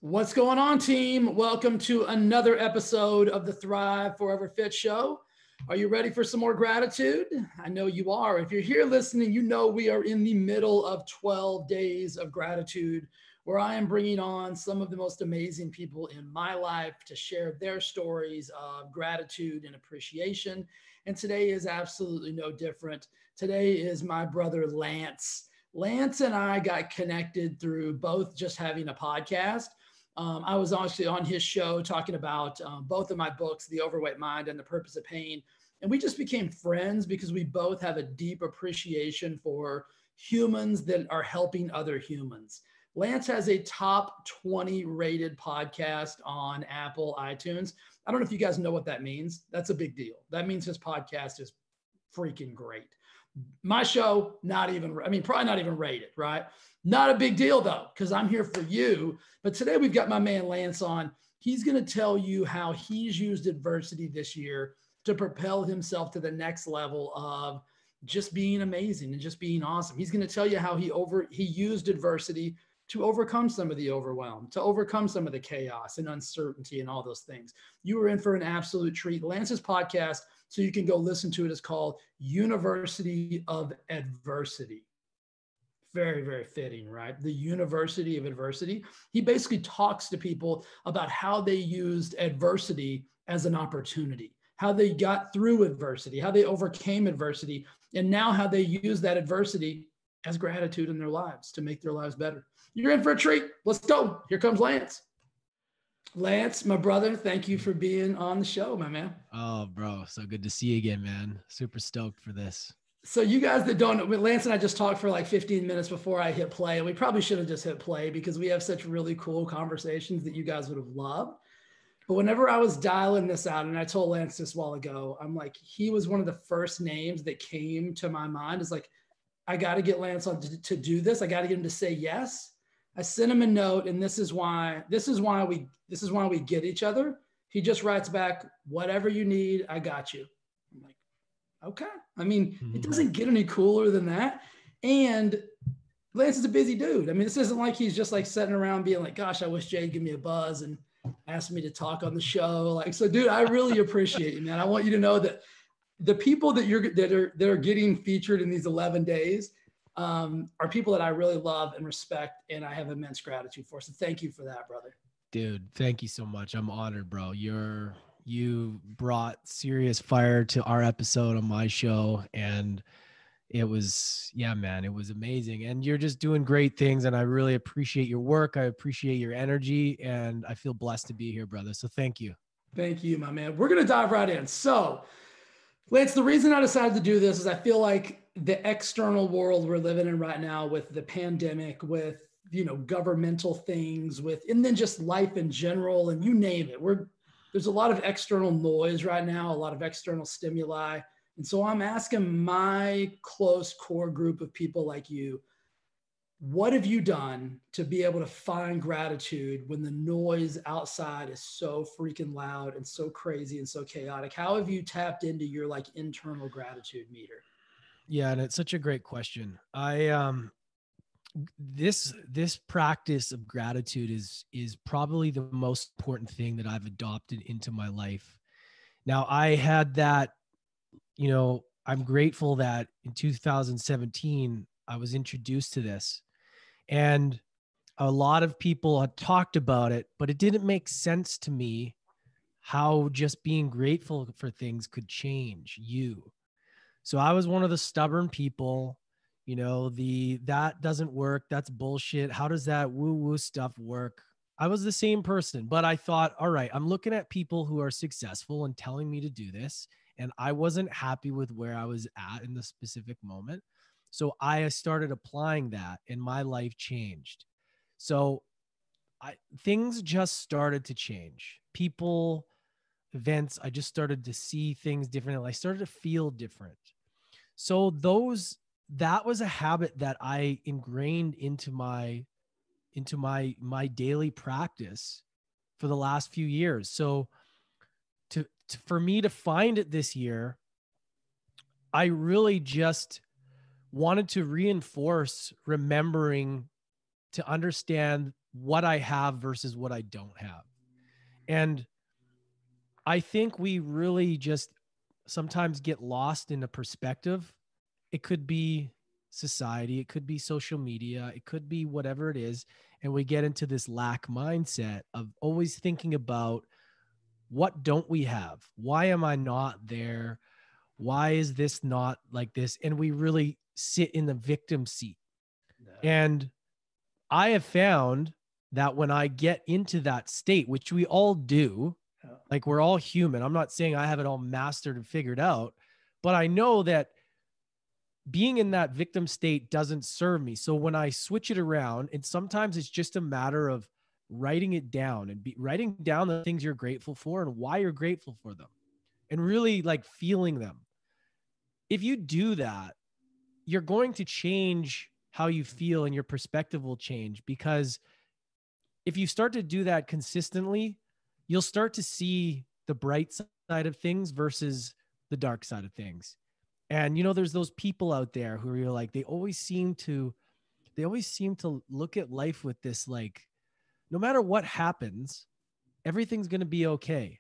What's going on, team? Welcome to another episode of the Thrive Forever Fit Show. Are you ready for some more gratitude? I know you are. If you're here listening, you know we are in the middle of 12 days of gratitude, where I am bringing on some of the most amazing people in my life to share their stories of gratitude and appreciation. And today is absolutely no different. Today is my brother, Lance. Lance and I got connected through both just having a podcast. I was actually on his show talking about both of my books, The Overweight Mind and The Purpose of Pain. And we just became friends because we both have a deep appreciation for humans that are helping other humans. Lance has a top 20 rated podcast on Apple iTunes. I don't know if you guys know what that means. That's a big deal. That means his podcast is freaking great. My show, probably not even rated, right? Not a big deal though, because I'm here for you. But today we've got my man Lance on. He's going to tell you how he's used adversity this year to propel himself to the next level of just being amazing and just being awesome. He's going to tell you how he used adversity to overcome some of the overwhelm, to overcome some of the chaos and uncertainty and all those things. You are in for an absolute treat. Lance's podcast, so you can go listen to it, is called University of Adversity. Very, very fitting, right? The University of Adversity. He basically talks to people about how they used adversity as an opportunity, how they got through adversity, how they overcame adversity, and now how they use that adversity as gratitude in their lives to make their lives better. You're in for a treat. Let's go. Here comes Lance. Lance, my brother, thank you for being on the show, my man. Oh, bro. So good to see you again, man. Super stoked for this. So you guys that don't know, Lance and I just talked for like 15 minutes before I hit play. And we probably should have just hit play because we have such really cool conversations that you guys would have loved. But whenever I was dialing this out, and I told Lance this a while ago, I'm like, he was one of the first names that came to my mind. Is like, I got to get Lance on to do this. I got to get him to say yes. I sent him a note, and this is why we get each other. He just writes back, whatever you need, I got you. I'm like, okay. I mean, it doesn't get any cooler than that. And Lance is a busy dude. I mean, this isn't like he's just like sitting around being like, gosh, I wish Jay'd give me a buzz and ask me to talk on the show. Like, so dude, I really appreciate you, man. I want you to know that the people that are getting featured in these 11 days are people that I really love and respect, and I have immense gratitude for. So thank you for that, brother. Dude, thank you so much. I'm honored, bro. You brought serious fire to our episode on my show, and it was, yeah, man, it was amazing. And you're just doing great things, and I really appreciate your work. I appreciate your energy, and I feel blessed to be here, brother. So thank you. Thank you, my man. We're going to dive right in. So Lance, the reason I decided to do this is I feel like the external world we're living in right now with the pandemic, with, governmental things, and then just life in general, and you name it, there's a lot of external noise right now, a lot of external stimuli. And so I'm asking my close core group of people like you, what have you done to be able to find gratitude when the noise outside is so freaking loud and so crazy and so chaotic? How have you tapped into your like internal gratitude meter? Yeah, and it's such a great question. This practice of gratitude is probably the most important thing that I've adopted into my life. Now, I had that, I'm grateful that in 2017 I was introduced to this. And a lot of people had talked about it, but it didn't make sense to me how just being grateful for things could change you. So I was one of the stubborn people, that doesn't work. That's bullshit. How does that woo-woo stuff work? I was the same person, but I thought, all right, I'm looking at people who are successful and telling me to do this. And I wasn't happy with where I was at in the specific moment. So I started applying that and my life changed. So things just started to change. People, events, I just started to see things differently. I started to feel different. So that was a habit that I ingrained into my daily practice for the last few years. So for me to find it this year, I really just wanted to reinforce remembering to understand what I have versus what I don't have. And I think we really just sometimes get lost in a perspective. It could be society, it could be social media, it could be whatever it is. And we get into this lack mindset of always thinking about, what don't we have? Why am I not there? Why is this not like this? And we really sit in the victim seat. And I have found that when I get into that state, which we all do, like we're all human. I'm not saying I have it all mastered and figured out, but I know that being in that victim state doesn't serve me. So when I switch it around, and sometimes it's just a matter of writing it down and writing down the things you're grateful for and why you're grateful for them, and really like feeling them. If you do that, you're going to change how you feel and your perspective will change, because if you start to do that consistently, you'll start to see the bright side of things versus the dark side of things. And, you know, there's those people out there who are like, they always seem to look at life with this, like, no matter what happens, everything's going to be okay.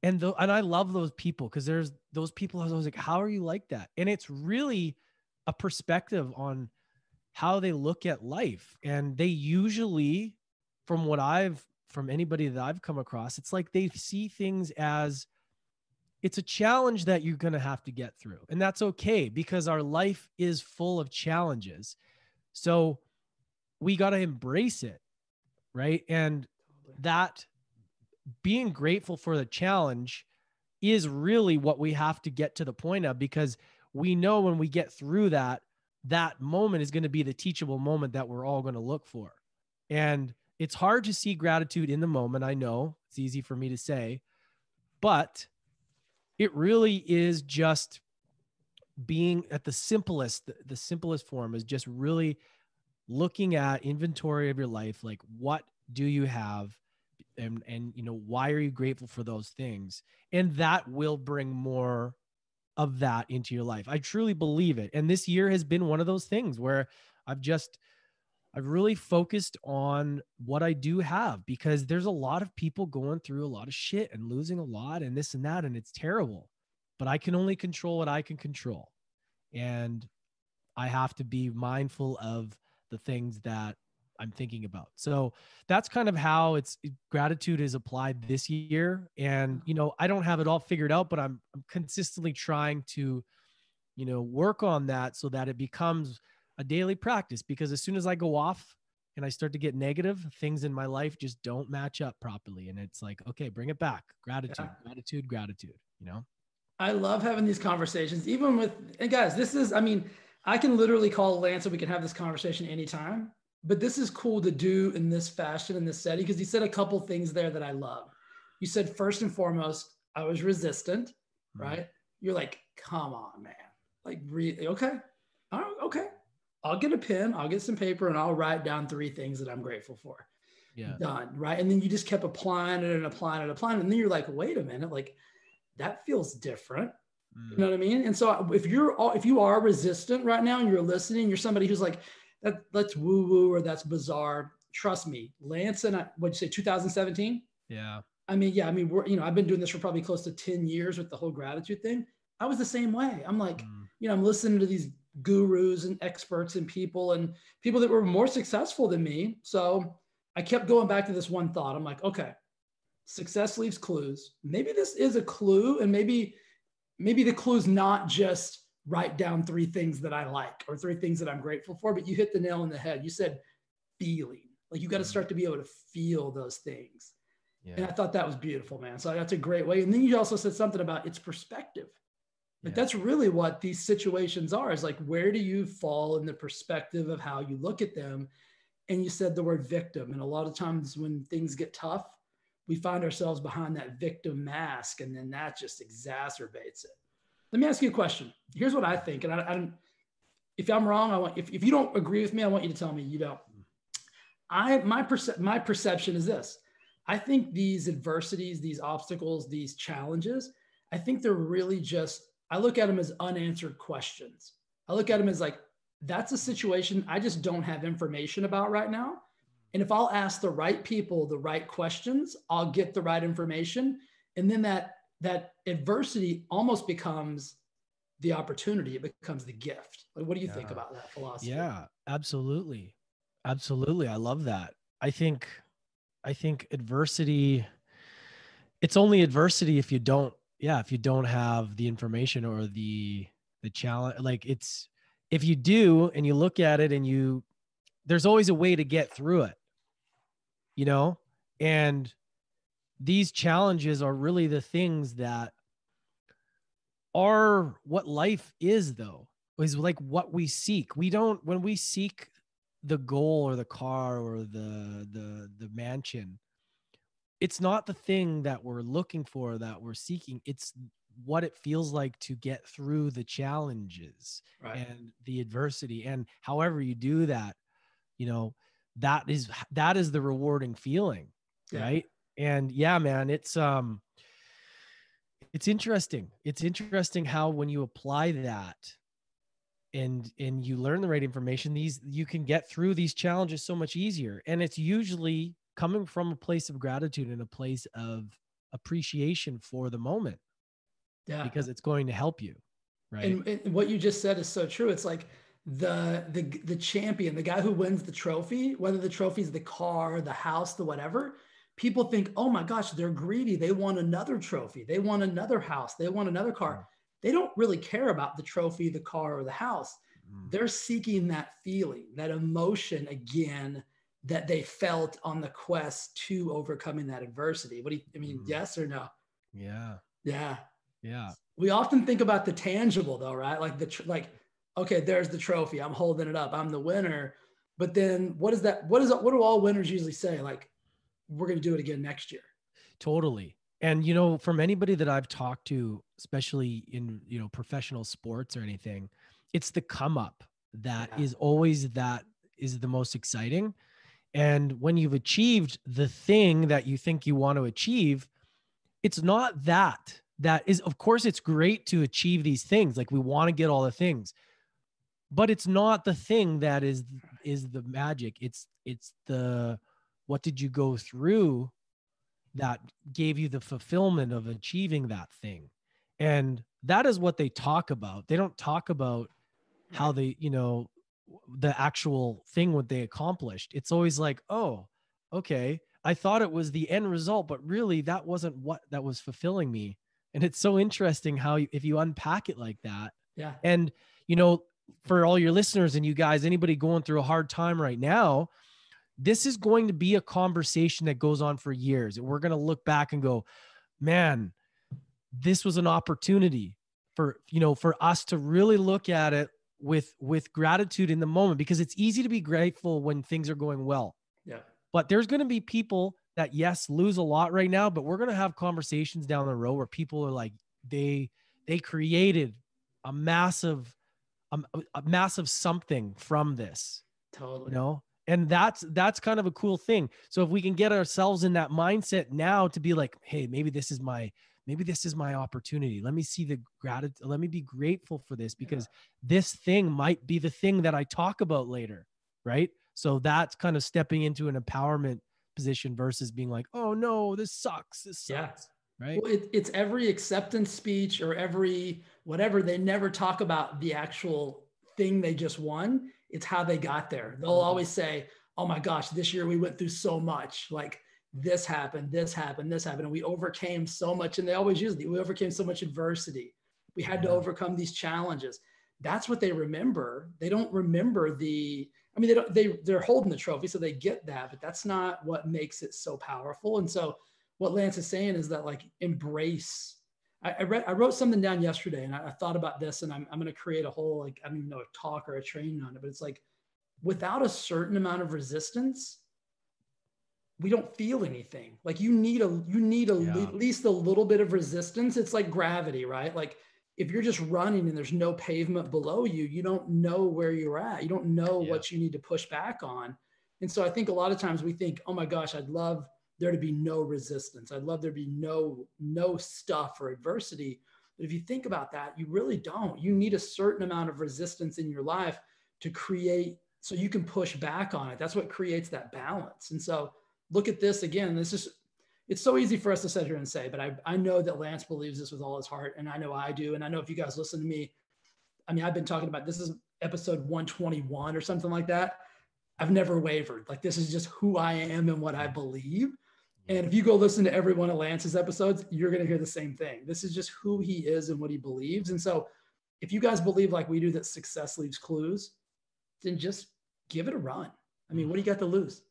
And I love those people, because there's those people I was always like, how are you like that? And it's really a perspective on how they look at life. And they usually, from anybody that I've come across, it's like they see things as it's a challenge that you're going to have to get through. And that's okay, because our life is full of challenges. So we got to embrace it. Right. And that being grateful for the challenge is really what we have to get to the point of, because we know when we get through that moment is going to be the teachable moment that we're all going to look for. And it's hard to see gratitude in the moment. I know it's easy for me to say, but it really is just being at the simplest form is just really looking at inventory of your life. Like, what do you have? And, you know, why are you grateful for those things? And that will bring more of that into your life. I truly believe it. And this year has been one of those things where I've really focused on what I do have, because there's a lot of people going through a lot of shit and losing a lot and this and that, and it's terrible, but I can only control what I can control. And I have to be mindful of the things that I'm thinking about. So that's kind of how gratitude is applied this year. And, you know, I don't have it all figured out, but I'm consistently trying to, you know, work on that so that it becomes a daily practice, because as soon as I go off and I start to get negative, things in my life just don't match up properly. And it's like, okay, bring it back. Gratitude, gratitude, you know? I love having these conversations, even with, and guys, I can literally call Lance and we can have this conversation anytime, but this is cool to do in this fashion, in this setting, because you said a couple things there that I love. You said, first and foremost, I was resistant, right? You're like, come on, man. Like, really? Okay. All right, okay. I'll get a pen, I'll get some paper, and I'll write down 3 things that I'm grateful for. Yeah. Done, right? And then you just kept applying it and applying it, applying it. And then you're like, wait a minute, like, that feels different. You know what I mean? And so if you are resistant right now and you're listening, you're somebody who's like, that's woo woo or that's bizarre. Trust me, Lance and what'd you say, 2017? Yeah. I've been doing this for probably close to 10 years with the whole gratitude thing. I was the same way. I'm like, I'm listening to these gurus and experts and people that were more successful than me. So I kept going back to this one thought. I'm like, okay, success leaves clues. Maybe this is a clue, and maybe the clue is not just write down 3 things that I like or 3 things that I'm grateful for, but you hit the nail on the head. You said feeling. Like, you got to start to be able to feel those things. Yeah. And I thought that was beautiful, man. So that's a great way. And then you also said something about its perspective. Like, that's really what these situations are, is like, where do you fall in the perspective of how you look at them? And you said the word victim. And a lot of times when things get tough, we find ourselves behind that victim mask, and then that just exacerbates it. Let me ask you a question. Here's what I think. And I don't, if I'm wrong, if you don't agree with me, I want you to tell me you don't. My perception is this. I think these adversities, these obstacles, these challenges, I think they're really just, I look at them as unanswered questions. I look at them as like, that's a situation I just don't have information about right now. And if I'll ask the right people the right questions, I'll get the right information. And then that adversity almost becomes the opportunity. It becomes the gift. Like, what do you think Yeah. about that philosophy? Yeah, absolutely. Absolutely. I love that. I think adversity, it's only adversity if you don't, yeah, if you don't have the information or the challenge. Like it's, if you do and you look at it and there's always a way to get through it, you know? And these challenges are really the things that are what life is, though, is like what we seek. We don't, when we seek the goal or the car or the mansion, it's not the thing that we're looking for, that we're seeking. It's what it feels like to get through the challenges Right. and the adversity. And however you do that, you know, that is the rewarding feeling. Yeah. Right. And yeah, man, it's interesting. It's interesting how when you apply that and you learn the right information, you can get through these challenges so much easier. And it's usually coming from a place of gratitude and a place of appreciation for the moment, Yeah. because it's going to help you. Right. And what you just said is so true. It's like the champion, the guy who wins the trophy, whether the trophy is the car, the house, the whatever, people think, oh my gosh, they're greedy. They want another trophy. They want another house. They want another car. They don't really care about the trophy, the car, or the house. They're seeking that feeling, that emotion again that they felt on the quest to overcoming that adversity. What do you, I mean, yes or no? Yeah. Yeah. Yeah. We often think about the tangible though, right? Like okay, there's the trophy. I'm holding it up. I'm the winner. But then what is that? What do all winners usually say? Like, we're going to do it again next year. Totally. And, you know, from anybody that I've talked to, especially in, you know, professional sports or anything, it's the come up that is always, that is the most exciting. And when you've achieved the thing that you think you want to achieve, it's not that is, of course, it's great to achieve these things. Like we want to get all the things, but it's not the thing that is the magic. It's the, what did you go through that gave you the fulfillment of achieving that thing. And that is what they talk about. They don't talk about how they, you know, the actual thing, what they accomplished. It's always like, oh, okay, I thought it was the end result, but really that wasn't what that was fulfilling me. And it's so interesting how if you unpack it like that. Yeah. And, you know, for all your listeners and you guys, anybody going through a hard time right now, this is going to be a conversation that goes on for years. And we're going to look back and go, man, this was an opportunity for, you know, for us to really look at it with gratitude in the moment, because it's easy to be grateful when things are going well. Yeah. But there's going to be people that, yes, lose a lot right now, but we're going to have conversations down the road where people are like, they created a massive something from this. Totally. You know? And that's kind of a cool thing. So if we can get ourselves in that mindset now to be like, hey, maybe this is my opportunity. Let me see the gratitude. Let me be grateful for this, because this thing might be the thing that I talk about later. Right. So that's kind of stepping into an empowerment position versus being like, oh no, this sucks. Yeah. Right. Well, it's every acceptance speech or every whatever. They never talk about the actual thing they just won. It's how they got there. They'll always say, oh my gosh, this year we went through so much. Like this happened, this happened, this happened. And we overcame so much. And they always use we overcame so much adversity. We had to overcome these challenges. That's what they remember. They don't remember they're holding the trophy, so they get that, but that's not what makes it so powerful. And so what Lance is saying is that, like, embrace. I wrote something down yesterday, and I thought about this, and I'm going to create a whole, like, I don't even know, a talk or a training on it, but it's like, without a certain amount of resistance, we don't feel anything. Like you need at least a little bit of resistance. It's like gravity, right? Like if you're just running and there's no pavement below you, you don't know where you're at. You don't know what you need to push back on. And so I think a lot of times we think, oh my gosh, I'd love there to be no resistance. I'd love there to be no stuff or adversity. But if you think about that, you really don't. You need a certain amount of resistance in your life to create so you can push back on it. That's what creates that balance. And so look at this again. It's so easy for us to sit here and say, but I know that Lance believes this with all his heart. And I know I do. And I know if you guys listen to me, I mean, I've been talking about, this is episode 121 or something like that. I've never wavered. Like, this is just who I am and what I believe. And if you go listen to every one of Lance's episodes, you're going to hear the same thing. This is just who he is and what he believes. And so if you guys believe like we do that success leaves clues, then just give it a run. I mean, what do you got to lose?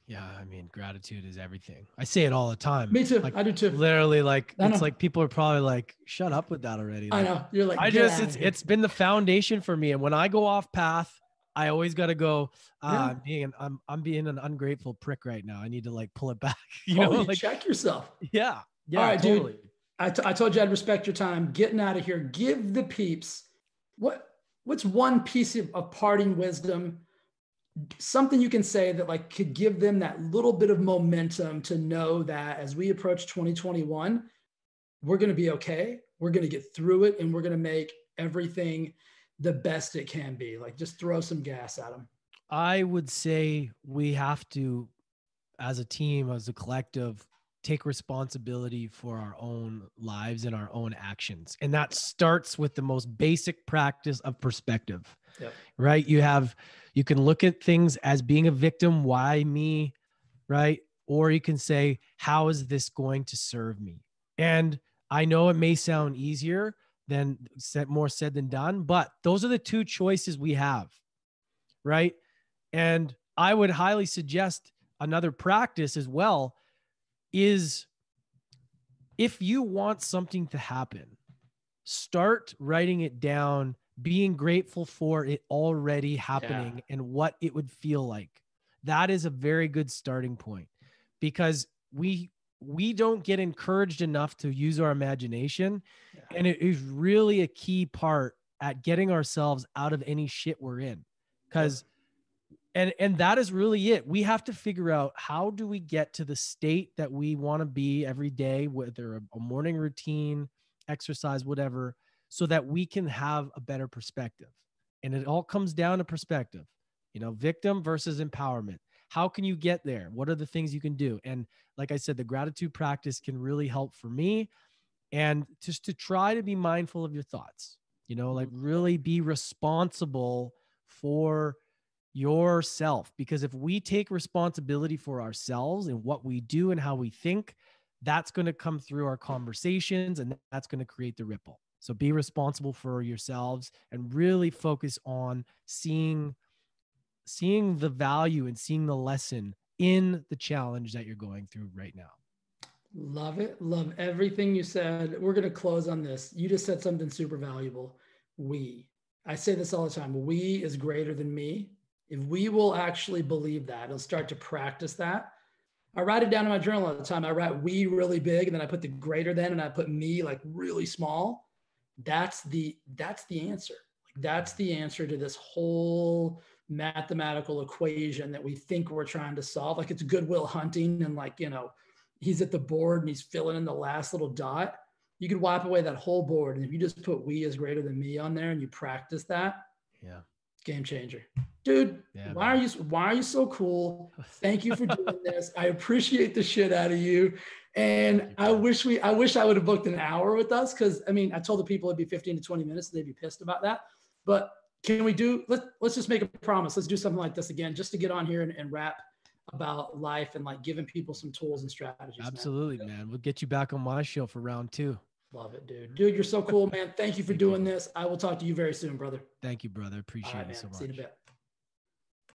Yeah, I mean, gratitude is everything. I say it all the time. Me too. Like, I do too. Literally, like, it's like people are probably like, shut up with that already. Like, I know. You're like, it's been the foundation for me. And when I go off path, I always got to go, I'm being an ungrateful prick right now. I need to like pull it back. You know, like, check yourself. Yeah. Yeah. All right, totally. Dude. I told you I'd respect your time. Getting out of here. Give the peeps what's one piece of parting wisdom, something you can say that like could give them that little bit of momentum to know that as we approach 2021, we're going to be okay. We're going to get through it, and we're going to make everything the best it can be. Like, just throw some gas at them. I would say we have to, as a team, as a collective, take responsibility for our own lives and our own actions. And that starts with the most basic practice of perspective, right? You can look at things as being a victim. Why me? Right? Or you can say, how is this going to serve me? And I know it may sound easier than more said than done, but those are the two choices we have. Right? And I would highly suggest another practice as well is, if you want something to happen, start writing it down, being grateful for it already happening and what it would feel like. That is a very good starting point, because we don't get encouraged enough to use our imagination. And it is really a key part at getting ourselves out of any shit we're in. Because And that is really it. We have to figure out, how do we get to the state that we want to be every day, whether a morning routine, exercise, whatever, so that we can have a better perspective. And it all comes down to perspective, victim versus empowerment. How can you get there? What are the things you can do? And like I said, the gratitude practice can really help for me. And just to try to be mindful of your thoughts, like really be responsible for yourself. Because if we take responsibility for ourselves and what we do and how we think, that's going to come through our conversations, and that's going to create the ripple. So be responsible for yourselves and really focus on seeing the value and seeing the lesson in the challenge that you're going through right now. Love it. Love everything you said. We're going to close on this. You just said something super valuable. I say this all the time. We is greater than me. If we will actually believe that and start to practice that, I write it down in my journal all the time. I write we really big, and then I put the greater than, and I put me like really small. That's the answer. Like, that's the answer to this whole mathematical equation that we think we're trying to solve. Like, it's Goodwill Hunting, and like, he's at the board and he's filling in the last little dot. You could wipe away that whole board. And if you just put we is greater than me on there and you practice that, game changer. Dude, why are you so cool? Thank you for doing this. I appreciate the shit out of you. And I wish I would have booked an hour with us, because I told the people it'd be 15 to 20 minutes. They'd be pissed about that. But can we let's just make a promise. Let's do something like this again, just to get on here and rap about life and like giving people some tools and strategies. Absolutely, man. We'll get you back on my show for round 2. Love it, dude. Dude, you're so cool, man. Thank you for doing this. I will talk to you very soon, brother. Thank you, brother. Appreciate it so much. See you in a bit.